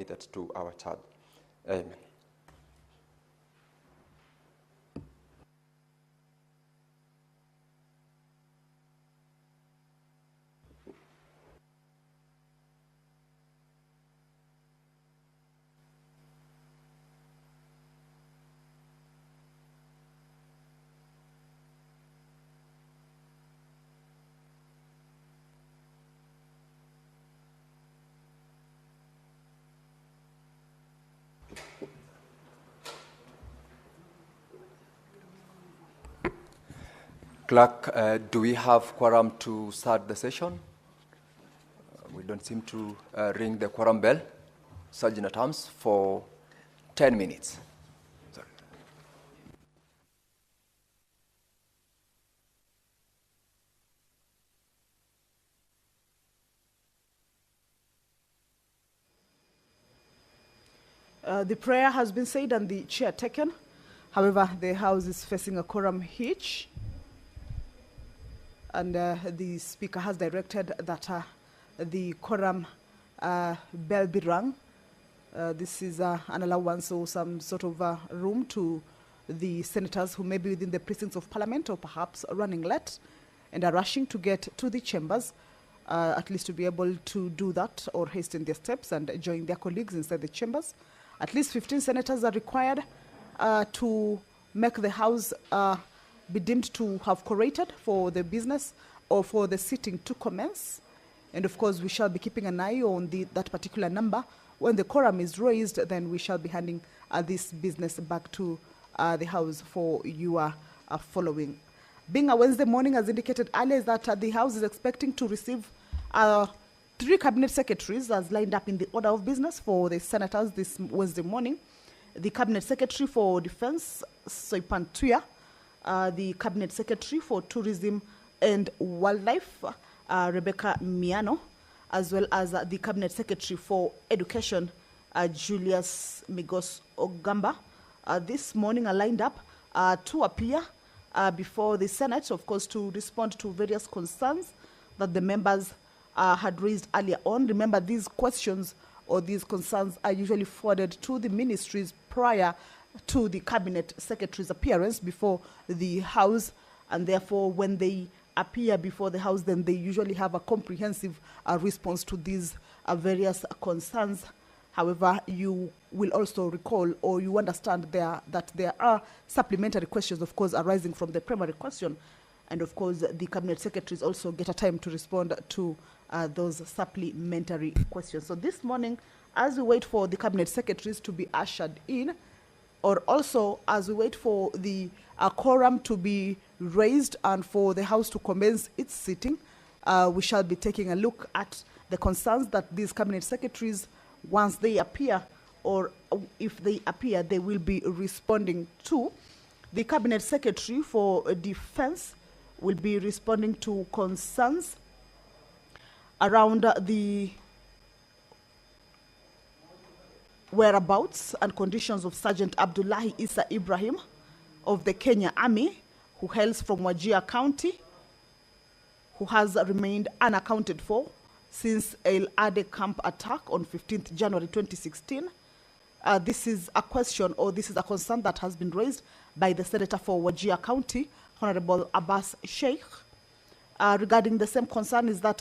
that to our child. Amen. Clerk, do we have quorum to start the session? We don't seem to ring the quorum bell. Sergeant at Arms for 10 minutes. Sorry. The prayer has been said and the chair taken. However, the House is facing a quorum hitch. And the Speaker has directed that the quorum bell be rung. This is an allowance or some sort of room to the senators who may be within the precincts of Parliament or perhaps running late and are rushing to get to the chambers, at least to be able to do that or hasten their steps and join their colleagues inside the chambers. At least 15 senators are required to make the House be deemed to have quorated for the business or for the sitting to commence. And of course, we shall be keeping an eye on that particular number. When the quorum is raised, then we shall be handing this business back to the House for your following. Being a Wednesday morning, as indicated earlier, is that the House is expecting to receive 3 cabinet secretaries as lined up in the order of business for the senators this Wednesday morning. The Cabinet Secretary for Defense, Soipan Tuya, the Cabinet Secretary for Tourism and Wildlife, Rebecca Miano, as well as the Cabinet Secretary for Education, Julius Migos Ogamba. This morning are lined up to appear before the Senate, of course, to respond to various concerns that the members had raised earlier on. Remember, these questions or these concerns are usually forwarded to the ministries prior to the Cabinet Secretary's appearance before the House, and therefore when they appear before the House, then they usually have a comprehensive response to these various concerns. However, you will also recall or you understand that there are supplementary questions, of course, arising from the primary question, and of course the Cabinet Secretaries also get a time to respond to those supplementary questions. So this morning, as we wait for the Cabinet Secretaries to be ushered in, or also as we wait for the quorum to be raised and for the House to commence its sitting, we shall be taking a look at the concerns that these Cabinet Secretaries, once they appear, or if they appear, they will be responding to. The Cabinet Secretary for Defense will be responding to concerns around the whereabouts and conditions of Sergeant Abdullahi Issa Ibrahim of the Kenya Army, who hails from Wajir County, who has remained unaccounted for since El Ade camp attack on 15th January 2016. This is a question, or this is a concern that has been raised by the Senator for Wajir County, Honorable Abbas Sheikh. Regarding the same concern is that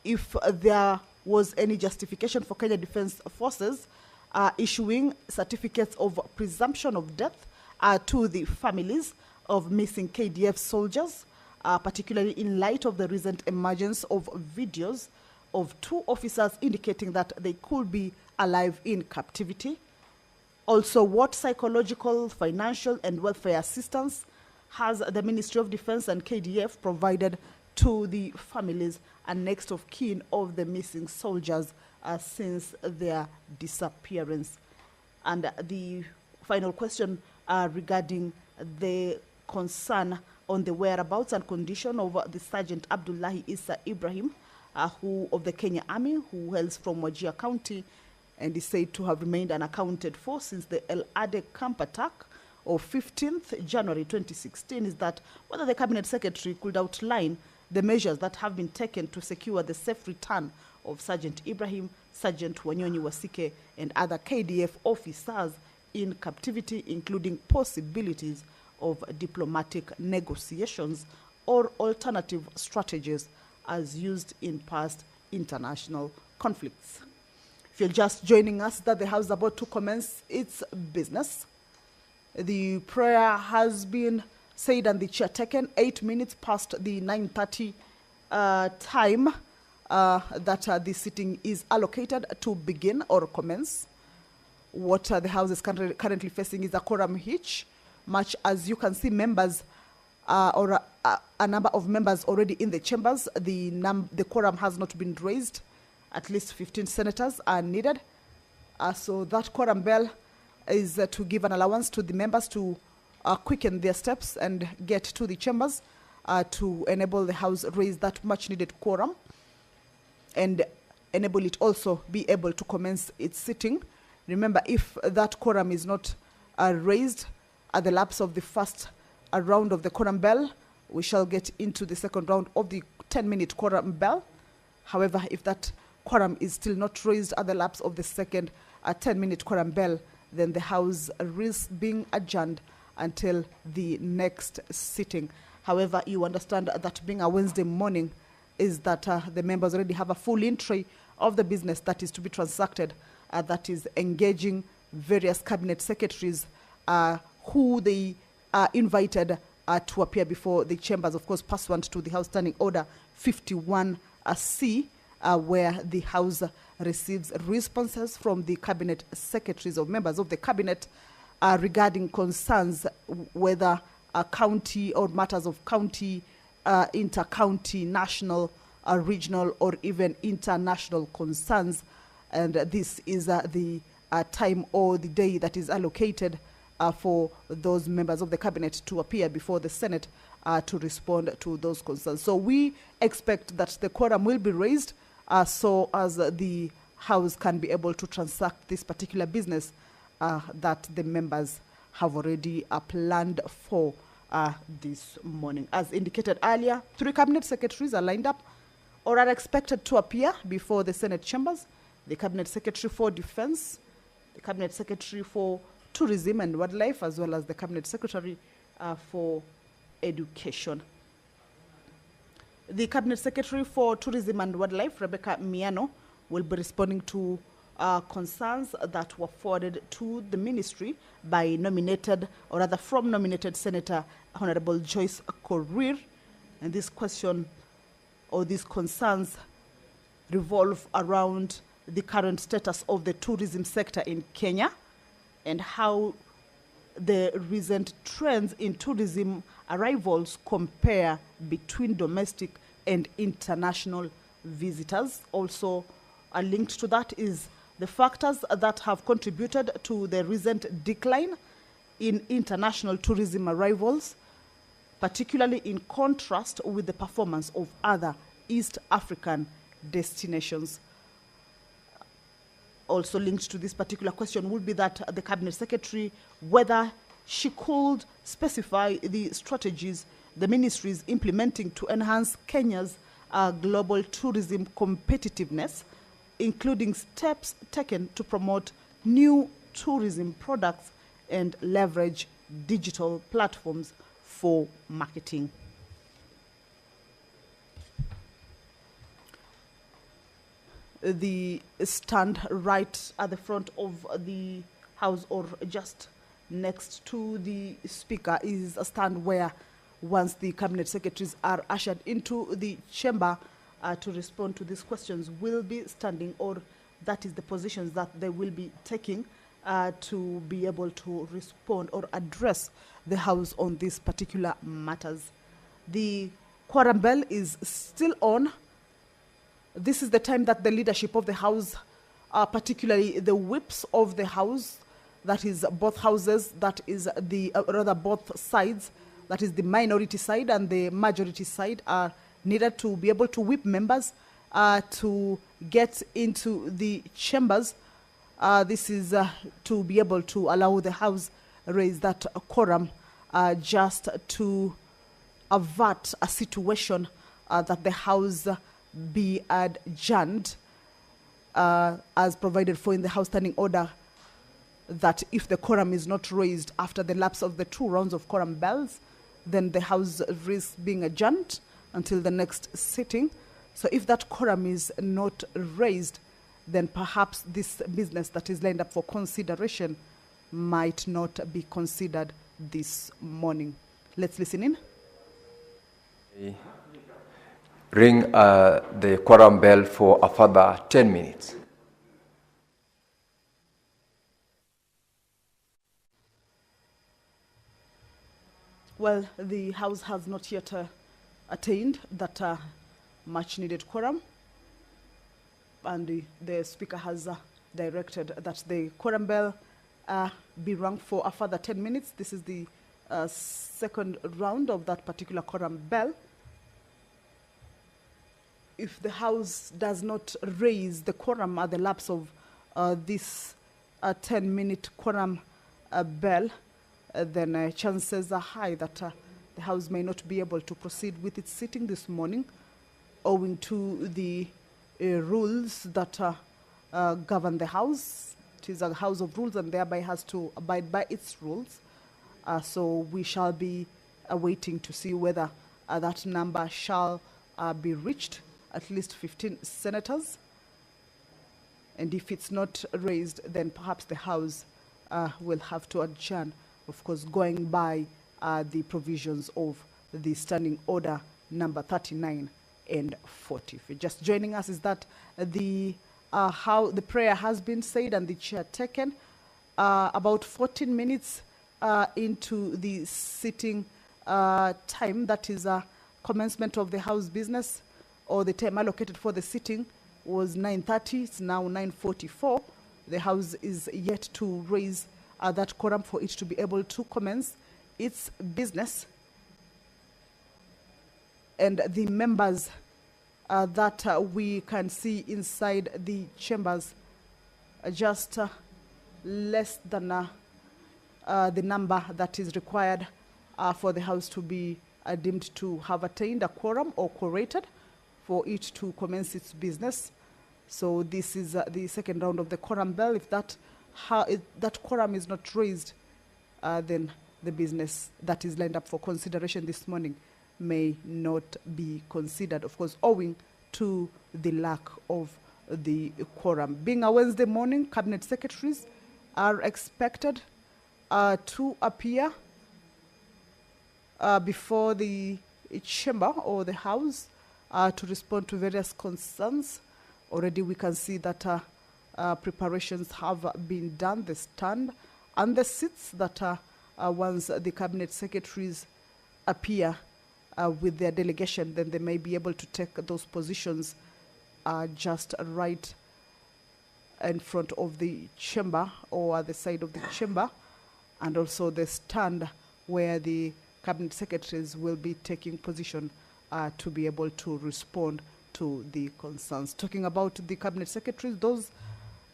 if there was any justification for Kenya Defense Forces issuing certificates of presumption of death to the families of missing KDF soldiers, particularly in light of the recent emergence of videos of 2 officers indicating that they could be alive in captivity. Also, what psychological, financial, and welfare assistance has the Ministry of Defense and KDF provided to the families and next of kin of the missing soldiers since their disappearance? And the final question regarding the concern on the whereabouts and condition of the Sergeant Abdullahi Issa Ibrahim, who of the Kenya Army, who hails from Wajir County and is said to have remained unaccounted for since the El Ade camp attack of 15th January 2016, is that whether the Cabinet Secretary could outline the measures that have been taken to secure the safe return of Sergeant Ibrahim Sergeant Wanyonyi Wasike, and other KDF officers in captivity, including possibilities of diplomatic negotiations or alternative strategies as used in past international conflicts. If you're just joining us, that the House is about to commence its business. The prayer has been said and the chair taken 8 minutes past the 9:30 time that the sitting is allocated to begin or commence. What the House is currently facing is a quorum hitch, much as you can see members or a number of members already in the chambers. The quorum has not been raised. At least 15 senators are needed. So that quorum bell is to give an allowance to the members to quicken their steps and get to the chambers to enable the House raise that much needed quorum and enable it also be able to commence its sitting. Remember, if that quorum is not raised at the lapse of the first round of the quorum bell, we shall get into the second round of the 10-minute quorum bell. However, if that quorum is still not raised at the lapse of the second 10-minute quorum bell, then the House risks being adjourned until the next sitting. However, you understand that being a Wednesday morning is that the members already have a full entry of the business that is to be transacted, that is engaging various cabinet secretaries who they invited to appear before the chambers, of course, pursuant to the House Standing Order 51C, where the House receives responses from the cabinet secretaries or members of the cabinet regarding concerns whether county or matters of county, inter-county, national, regional, or even international concerns. And this is the time or the day that is allocated for those members of the cabinet to appear before the Senate to respond to those concerns. So we expect that the quorum will be raised so as the House can be able to transact this particular business that the members have already planned for this morning. As indicated earlier, 3 cabinet secretaries are lined up or are expected to appear before the Senate chambers: the Cabinet Secretary for Defense, the Cabinet Secretary for Tourism and Wildlife, as well as the Cabinet Secretary for Education. The Cabinet Secretary for Tourism and Wildlife, Rebecca Miano, will be responding to concerns that were forwarded to the ministry by nominated, or rather from nominated Senator Honorable Joyce Korir. And this question or these concerns revolve around the current status of the tourism sector in Kenya and how the recent trends in tourism arrivals compare between domestic and international visitors. Also, linked to that is the factors that have contributed to the recent decline in international tourism arrivals, particularly in contrast with the performance of other East African destinations. Also linked to this particular question would be that the Cabinet Secretary, whether she could specify the strategies the ministry is implementing to enhance Kenya's global tourism competitiveness, including steps taken to promote new tourism products and leverage digital platforms for marketing. The stand right at the front of the House, or just next to the Speaker, is a stand where once the Cabinet Secretaries are ushered into the chamber to respond to these questions, will be standing, or that is the positions that they will be taking to be able to respond or address the House on these particular matters. The quorum bell is still on. This is the time that the leadership of the House, particularly the whips of the House, that is both houses, that is the rather both sides, that is the minority side and the majority side, are needed to be able to whip members to get into the chambers. This is to be able to allow the House raise that quorum just to avert a situation that the House be adjourned. as provided for in the House Standing Order, that if the quorum is not raised after the lapse of the 2 rounds of quorum bells, then the House risks being adjourned until the next sitting. So if that quorum is not raised, then perhaps this business that is lined up for consideration might not be considered this morning. Let's listen in. Ring the quorum bell for a further 10 minutes. Well, the House has not yet attained that much needed quorum, and the Speaker has directed that the quorum bell be rung for a further 10 minutes. This is the second round of that particular quorum bell. If the House does not raise the quorum at the lapse of this 10-minute quorum bell, then chances are high that the House may not be able to proceed with its sitting this morning, owing to the rules that govern the House. It is a House of rules and thereby has to abide by its rules. So we shall be waiting to see whether that number shall be reached, at least 15 senators. And if it's not raised, then perhaps the House will have to adjourn, of course, going by the provisions of the Standing Order number 39 and 40. If you're just joining us, is that how the prayer has been said and the chair taken about 14 minutes into the sitting time, that is commencement of the House business, or the time allocated for the sitting was 9:30. It's now 9:44. The House is yet to raise that quorum for it to be able to commence its business. And the members that we can see inside the chambers are just less than the number that is required for the House to be deemed to have attained a quorum or quorated for it to commence its business. So this is the second round of the quorum bell. If that quorum is not raised, then the business that is lined up for consideration this morning may not be considered, of course, owing to the lack of the quorum. Being a Wednesday morning, cabinet secretaries are expected to appear before the chamber or the House to respond to various concerns. Already we can see that preparations have been done, the stand and the seats that once the cabinet secretaries appear with their delegation, then they may be able to take those positions just right in front of the chamber or at the side of the chamber, and also the stand where the cabinet secretaries will be taking position to be able to respond to the concerns. Talking about the cabinet secretaries, those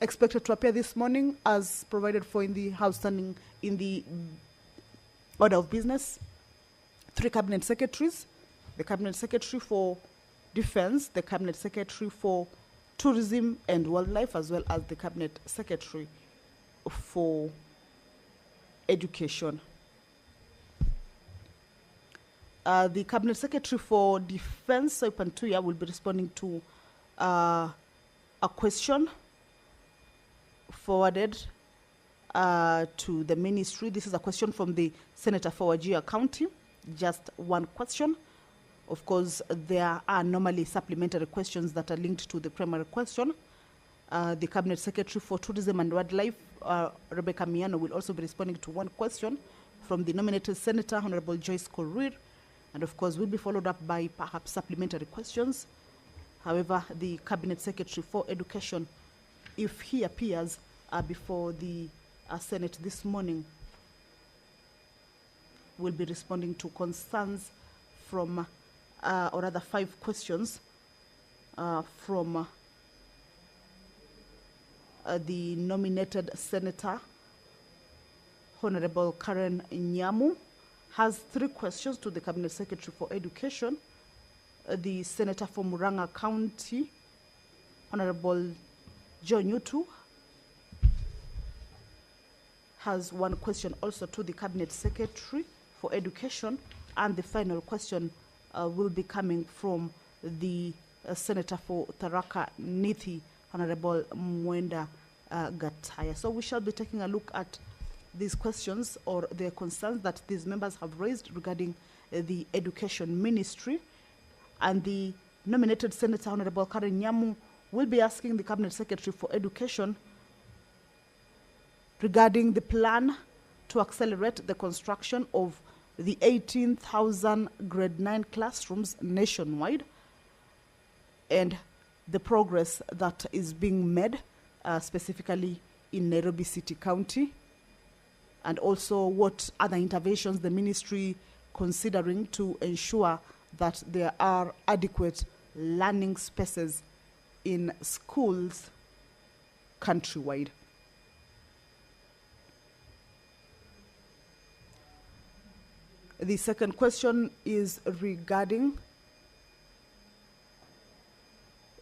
expected to appear this morning as provided for in the House standing in the order of business: 3 cabinet secretaries, the cabinet secretary for defense, the cabinet secretary for tourism and wildlife, as well as the cabinet secretary for education. The cabinet secretary for defense, Soipantuya, will be responding to a question forwarded to the ministry. This is a question from the Senator for Wajir County. Just one question. Of course, there are normally supplementary questions that are linked to the primary question. The cabinet secretary for tourism and wildlife, Rebecca Miano, will also be responding to one question from the nominated Senator, Honorable Joyce Korir. And of course, will be followed up by perhaps supplementary questions. However, the cabinet secretary for education, if he appears before the Senate this morning, will be responding to concerns from, or rather 5 questions from the nominated Senator, Honorable Karen Nyamu, has 3 questions to the Cabinet Secretary for Education. The Senator for Muranga County, Honorable John Yutu has one question also to the Cabinet Secretary for Education, and the final question will be coming from the Senator for Tharaka Nithi, Honorable Mwenda Gataya. So we shall be taking a look at these questions or the concerns that these members have raised regarding the Education Ministry. And the nominated Senator, Honorable Karen Nyamu, will be asking the Cabinet Secretary for Education regarding the plan to accelerate the construction of the 18,000 grade 9 classrooms nationwide and the progress that is being made specifically in Nairobi City County, and also what other interventions the ministry considering to ensure that there are adequate learning spaces in schools countrywide. The second question is regarding,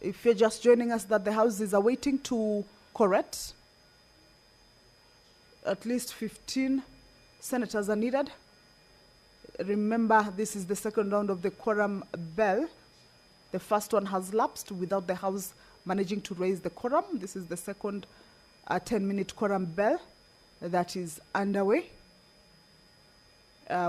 if you're just joining us, that the House is awaiting to correct. At least 15 senators are needed. Remember, this is the second round of the quorum bell. The first one has lapsed without the House managing to raise the quorum. This is the second 10-minute quorum bell that is underway.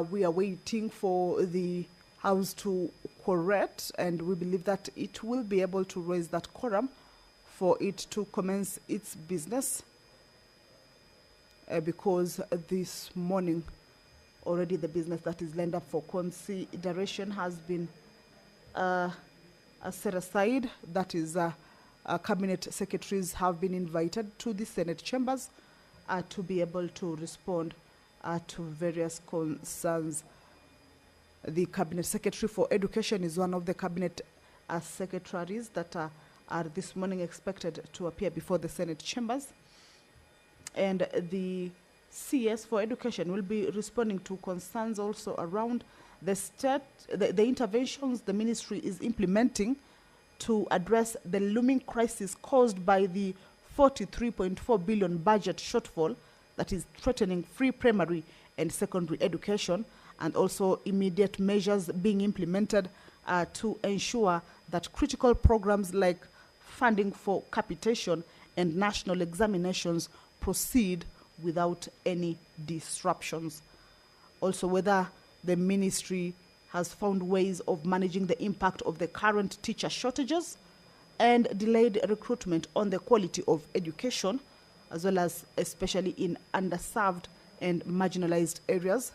We are waiting for the House to correct, and we believe that it will be able to raise that quorum for it to commence its business, because this morning already the business that is lined up for consideration has been set aside. That is, cabinet secretaries have been invited to the Senate chambers to be able to respond to various concerns. The Cabinet Secretary for Education is one of the cabinet secretaries that are this morning expected to appear before the Senate chambers. And the CS for Education will be responding to concerns also around the interventions the ministry is implementing to address the looming crisis caused by the 43.4 billion budget shortfall that is threatening free primary and secondary education, and also immediate measures being implemented to ensure that critical programs like funding for capitation and national examinations proceed without any disruptions. Also, whether the ministry has found ways of managing the impact of the current teacher shortages and delayed recruitment on the quality of education, as well as especially in underserved and marginalized areas,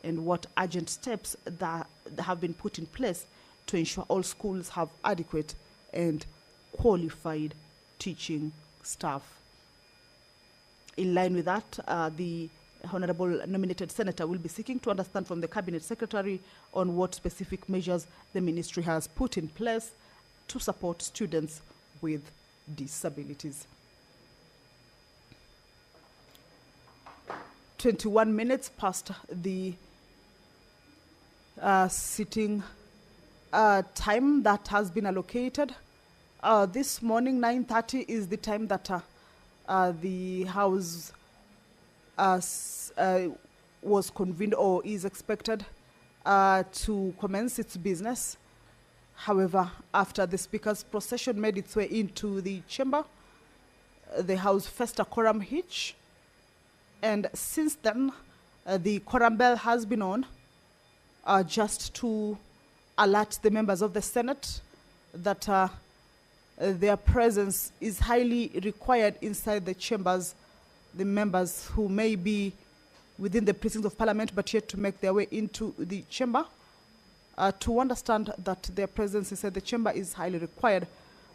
and what urgent steps that have been put in place to ensure all schools have adequate and qualified teaching staff. In line with that, the Honorable nominated Senator will be seeking to understand from the Cabinet Secretary on what specific measures the ministry has put in place to support students with disabilities. 21 minutes past the sitting time that has been allocated. This morning, 9:30 is the time that the House was convened or is expected to commence its business. However, after the Speaker's procession made its way into the chamber, the House faced a quorum hitch. And since then, the quorum bell has been on just to alert the members of the Senate that their presence is highly required inside the chambers. The members who may be within the precincts of Parliament but yet to make their way into the chamber, to understand that their presence inside the chamber is highly required,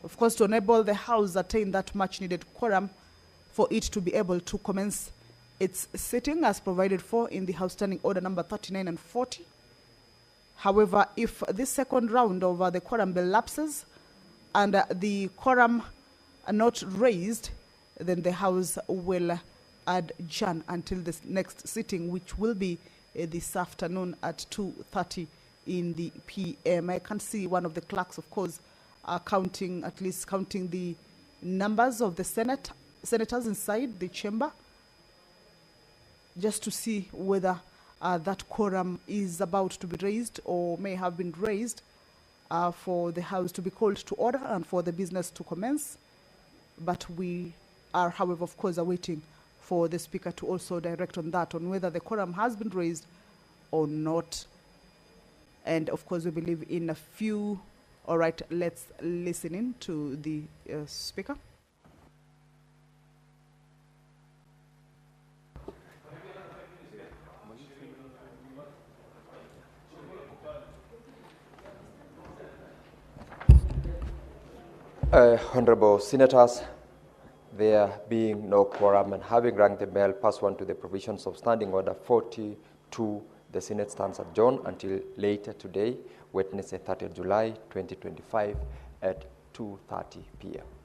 of course, to enable the House attain that much needed quorum for it to be able to commence its sitting as provided for in the House Standing Order number 39 and 40. However, if this second round of the quorum bell lapses and the quorum are not raised, then the House will adjourn until the next sitting, which will be this afternoon at 2:30 in the p.m. I can see one of the clerks, of course, counting the numbers of the senators inside the chamber, just to see whether that quorum is about to be raised or may have been raised for the House to be called to order and for the business to commence. But we are, however, of course, awaiting for the Speaker to also direct on that, on whether the quorum has been raised or not. And of course, we believe in a few. All right, let's listen in to the Speaker. Honorable Senators, there being no quorum and having rang the bell pursuant to the provisions of Standing Order 42, the Senate stands adjourned until later today, Wednesday, 30th July 2025 at 2:30 p.m.